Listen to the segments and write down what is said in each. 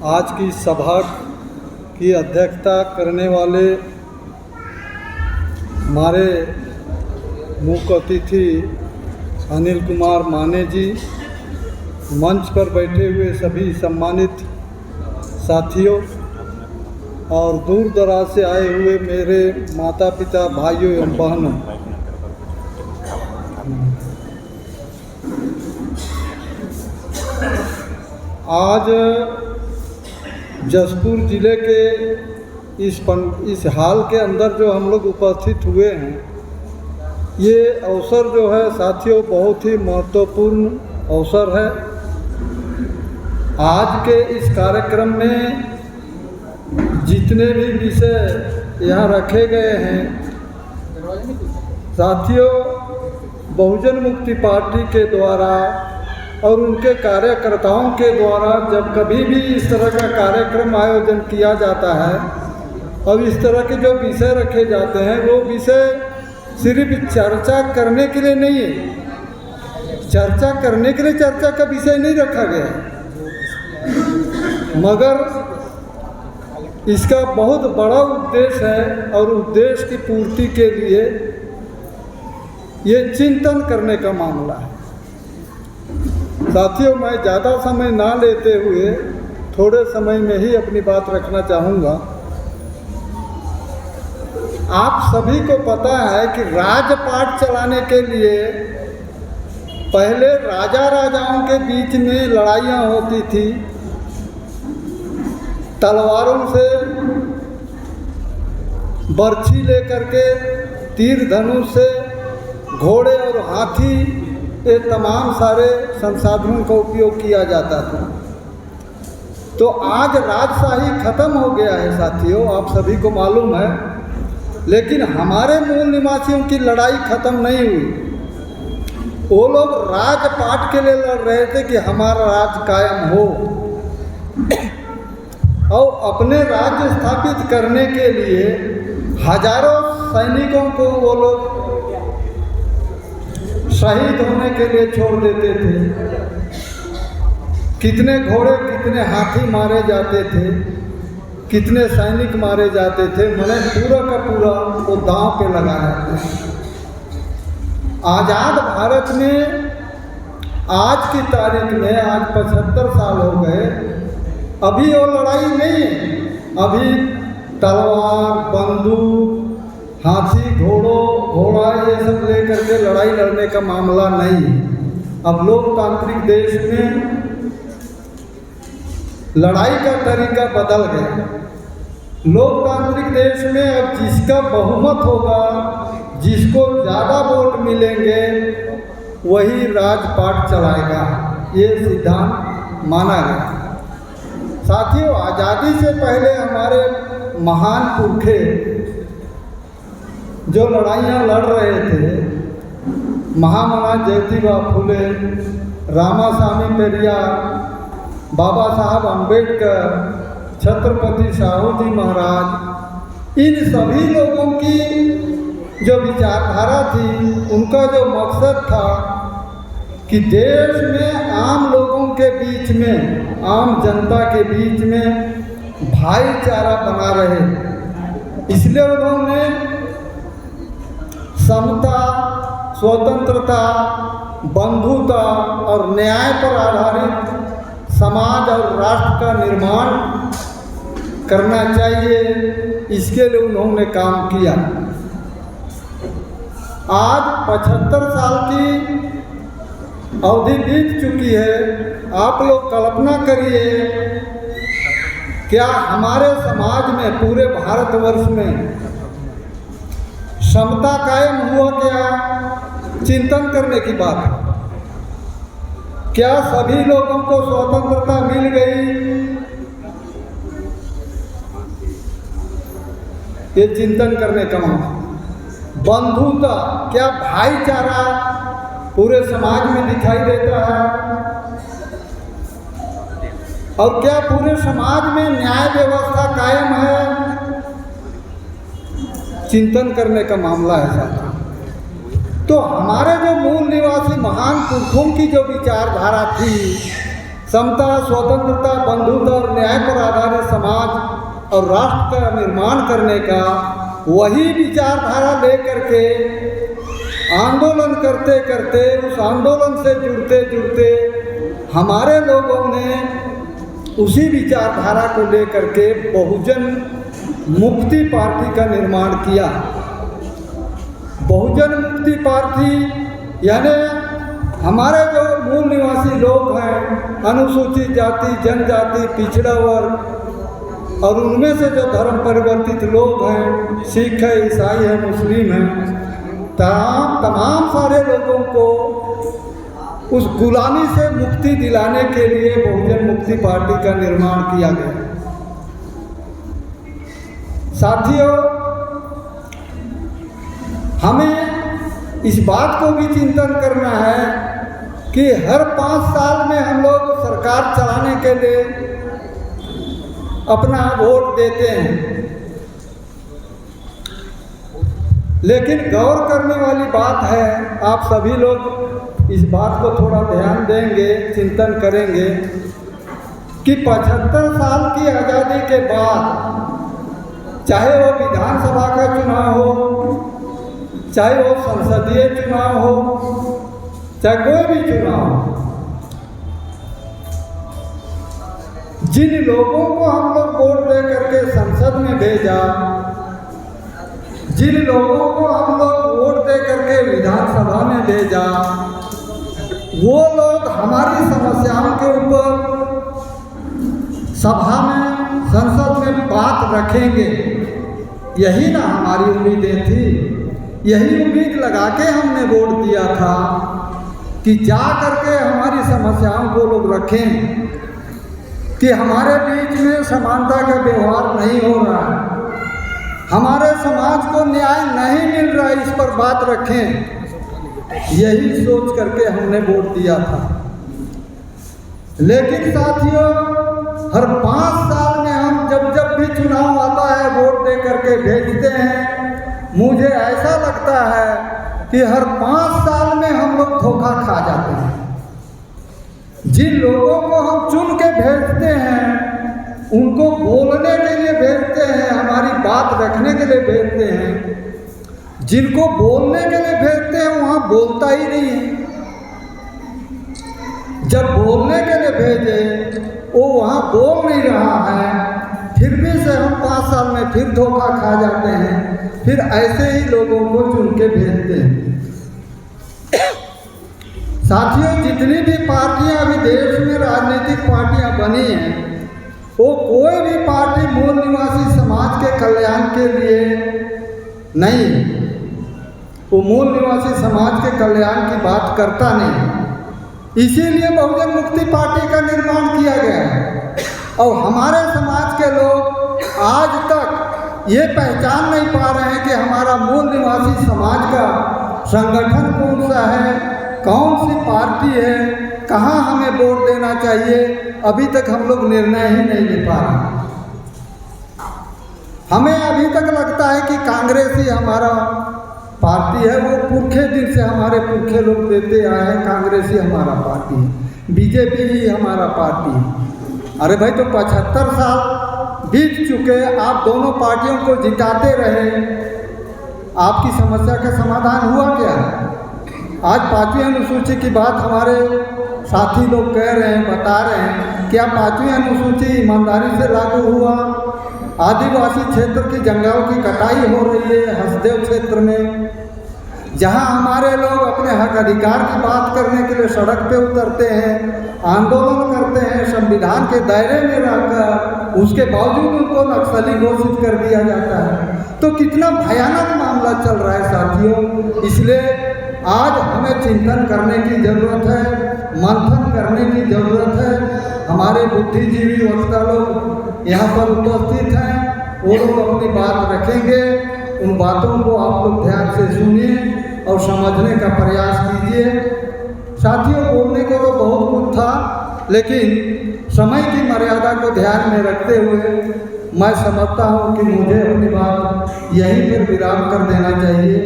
आज की सभा की अध्यक्षता करने वाले हमारे मुख्य अतिथि अनिल कुमार माने जी, मंच पर बैठे हुए सभी सम्मानित साथियों और दूर दराज से आए हुए मेरे माता पिता, भाइयों एवं बहनों, आज जसपुर ज़िले के इस हाल के अंदर जो हम लोग उपस्थित हुए हैं, ये अवसर जो है साथियों बहुत ही महत्वपूर्ण अवसर है। आज के इस कार्यक्रम में जितने भी विषय यहाँ रखे गए हैं, साथियों बहुजन मुक्ति पार्टी के द्वारा और उनके कार्यकर्ताओं के द्वारा जब कभी भी इस तरह का कार्यक्रम आयोजन किया जाता है और इस तरह के जो विषय रखे जाते हैं, वो विषय सिर्फ चर्चा करने के लिए नहीं है। चर्चा करने के लिए चर्चा का विषय नहीं रखा गया है, मगर इसका बहुत बड़ा उद्देश्य है और उद्देश्य की पूर्ति के लिए ये चिंतन करने का मामला है। साथियों, मैं ज़्यादा समय ना लेते हुए थोड़े समय में ही अपनी बात रखना चाहूँगा। आप सभी को पता है कि राजपाट चलाने के लिए पहले राजा राजाओं के बीच में लड़ाइयाँ होती थी, तलवारों से, बर्छी लेकर के, तीर धनुष से, घोड़े और हाथी, ये तमाम सारे संसाधनों का उपयोग किया जाता था। तो आज राजशाही खत्म हो गया है साथियों, आप सभी को मालूम है, लेकिन हमारे मूल निवासियों की लड़ाई खत्म नहीं हुई। वो लोग राजपाट के लिए लड़ रहे थे कि हमारा राज कायम हो और अपने राज्य स्थापित करने के लिए हजारों सैनिकों को वो लोग शहीद होने के लिए छोड़ देते थे। कितने घोड़े, कितने हाथी मारे जाते थे, कितने सैनिक मारे जाते थे, मैंने पूरा का पूरा वो दांव पे लगाया था। आज़ाद भारत में आज की तारीख में आज 75 साल हो गए, अभी वो लड़ाई नहीं है। अभी तलवार, बंदूक, हाथी, घोड़ा ये सब लेकर के लड़ाई लड़ने का मामला नहीं। अब लोकतांत्रिक देश में लड़ाई का तरीका बदल गया। लोकतांत्रिक देश में अब जिसका बहुमत होगा, जिसको ज़्यादा वोट मिलेंगे, वही राजपाट चलाएगा, ये सिद्धांत माना गया। साथियों, आज़ादी से पहले हमारे महान पुरखे जो लड़ाइयाँ लड़ रहे थे, महामना ज्योतिबा फुले, रामासामी पेरियार, बाबा साहब अम्बेडकर, छत्रपति साहू जी महाराज, इन सभी लोगों की जो विचारधारा थी, उनका जो मकसद था कि देश में आम लोगों के बीच में, आम जनता के बीच में भाईचारा बना रहे। इसलिए उन्होंने समता, स्वतंत्रता, बंधुता और न्याय पर आधारित समाज और राष्ट्र का निर्माण करना चाहिए, इसके लिए उन्होंने काम किया। आज 75 साल की अवधि बीत चुकी है। आप लोग कल्पना करिए, क्या हमारे समाज में, पूरे भारतवर्ष में समता कायम हुआ? क्या चिंतन करने की बात है। क्या सभी लोगों को स्वतंत्रता मिल गई? ये चिंतन करने का मौका। बंधुता, क्या भाईचारा पूरे समाज में दिखाई देता है? और क्या पूरे समाज में न्याय व्यवस्था कायम है? चिंतन करने का मामला है साथियों। तो हमारे जो मूल निवासी महान पुरखों की जो विचारधारा थी, समता, स्वतंत्रता, बंधुता और न्याय पर और राष्ट्र का निर्माण करने का वही विचारधारा लेकर के आंदोलन करते करते, उस आंदोलन से जुड़ते जुड़ते हमारे लोगों ने उसी विचारधारा को लेकर के बहुजन मुक्ति पार्टी का निर्माण किया। बहुजन मुक्ति पार्टी यानी हमारे जो मूल निवासी लोग हैं, अनुसूचित जाति, जनजाति, पिछड़ा वर्ग और उनमें से जो धर्म परिवर्तित लोग हैं, सिख है, ईसाई है, मुस्लिम हैं, तमाम सारे लोगों को उस गुलामी से मुक्ति दिलाने के लिए बहुजन मुक्ति पार्टी का निर्माण किया गया। साथियों, हमें इस बात को भी चिंतन करना है कि हर 5 साल में हम लोग सरकार चलाने के लिए अपना वोट देते हैं, लेकिन गौर करने वाली बात है, आप सभी लोग इस बात को थोड़ा ध्यान देंगे, चिंतन करेंगे कि 75 साल की आज़ादी के बाद, चाहे वो विधानसभा का चुनाव हो, चाहे वो संसदीय चुनाव हो, चाहे कोई भी चुनाव हो, जिन लोगों को हम लोग वोट दे करके संसद में भेजा, जिन लोगों को हम लोग वोट दे करके विधानसभा में भेजा, वो लोग हमारी समस्याओं के ऊपर सभा में, संसद में बात रखेंगे। यही ना हमारी उम्मीदें थी, यही उम्मीद लगा के हमने वोट दिया था कि जा करके हमारी समस्याओं को लोग रखें, कि हमारे बीच में समानता का व्यवहार नहीं हो रहा है, हमारे समाज को न्याय नहीं मिल रहा है, इस पर बात रखें। यही सोच करके हमने वोट दिया था। लेकिन साथियों, हर 5 साल में हम जब भी चुनाव आता है वोट दे करके भेजते हैं, मुझे ऐसा लगता है कि हर 5 साल में हम लोग धोखा खा जाते हैं। जिन लोगों को हम चुन के भेजते हैं, उनको बोलने के लिए भेजते हैं, हमारी बात रखने के लिए भेजते हैं, जिनको बोलने के लिए भेजते हैं वहाँ बोलता ही नहीं है। जब बोलने के लिए भेजे वो वहाँ बोल नहीं रहा है, फिर भी से हम 5 साल में फिर धोखा खा जाते हैं, फिर ऐसे ही लोगों को चुन के भेजते हैं। साथियों, जितनी भी पार्टियां अभी देश में राजनीतिक पार्टियां बनी हैं, वो कोई भी पार्टी मूल निवासी समाज के कल्याण के लिए नहीं, वो मूल निवासी समाज के कल्याण की बात करता नहीं। इसीलिए बहुजन मुक्ति पार्टी का निर्माण किया गया है। और हमारे समाज के लोग आज तक ये पहचान नहीं पा रहे हैं कि हमारा मूल निवासी समाज का संगठन कौन सा है, कौन सी पार्टी है, कहाँ हमें वोट देना चाहिए। अभी तक हम लोग निर्णय ही नहीं ले पा रहे। हमें अभी तक लगता है कि कांग्रेस ही हमारा पार्टी है, वो पुरखे दिन से हमारे पुरखे लोग देते आए हैं, कांग्रेस ही हमारा पार्टी है, बीजेपी ही हमारा पार्टी है। अरे भाई, तो 75 साल बीत चुके, आप दोनों पार्टियों को जिताते रहे, आपकी समस्या का समाधान हुआ क्या? आज 5वीं अनुसूची की बात हमारे साथी लोग कह रहे हैं, बता रहे हैं, क्या 5वीं अनुसूची ईमानदारी से लागू हुआ? आदिवासी क्षेत्र की जंगलों की कटाई हो रही है, हसदेव क्षेत्र में, जहां हमारे लोग अपने हक अधिकार की बात करने के लिए सड़क पे उतरते हैं, आंदोलन करते हैं, संविधान के दायरे में रहकर, उसके बावजूद उनको नक्सली घोषित कर दिया जाता है। तो कितना भयानक मामला चल रहा है साथियों। इसलिए आज हमें चिंतन करने की ज़रूरत है, मंथन करने की ज़रूरत है। हमारे बुद्धिजीवी वक्ता लोग यहाँ पर उपस्थित हैं, वो लोग अपनी बात रखेंगे। उन बातों को आप लोग ध्यान से सुनिए और समझने का प्रयास कीजिए। साथियों, बोलने को तो बहुत कुछ था, लेकिन समय की मर्यादा को ध्यान में रखते हुए मैं समझता हूँ कि मुझे अपनी बात यहीं पर विराम कर देना चाहिए।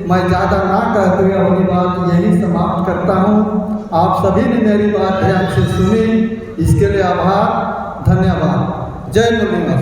मैं ज़्यादा ना कहते हुए अपनी बात यहीं समाप्त करता हूँ। आप सभी ने मेरी बात ध्यान से सुनी, इसके लिए आभार, धन्यवाद। जय मुरली।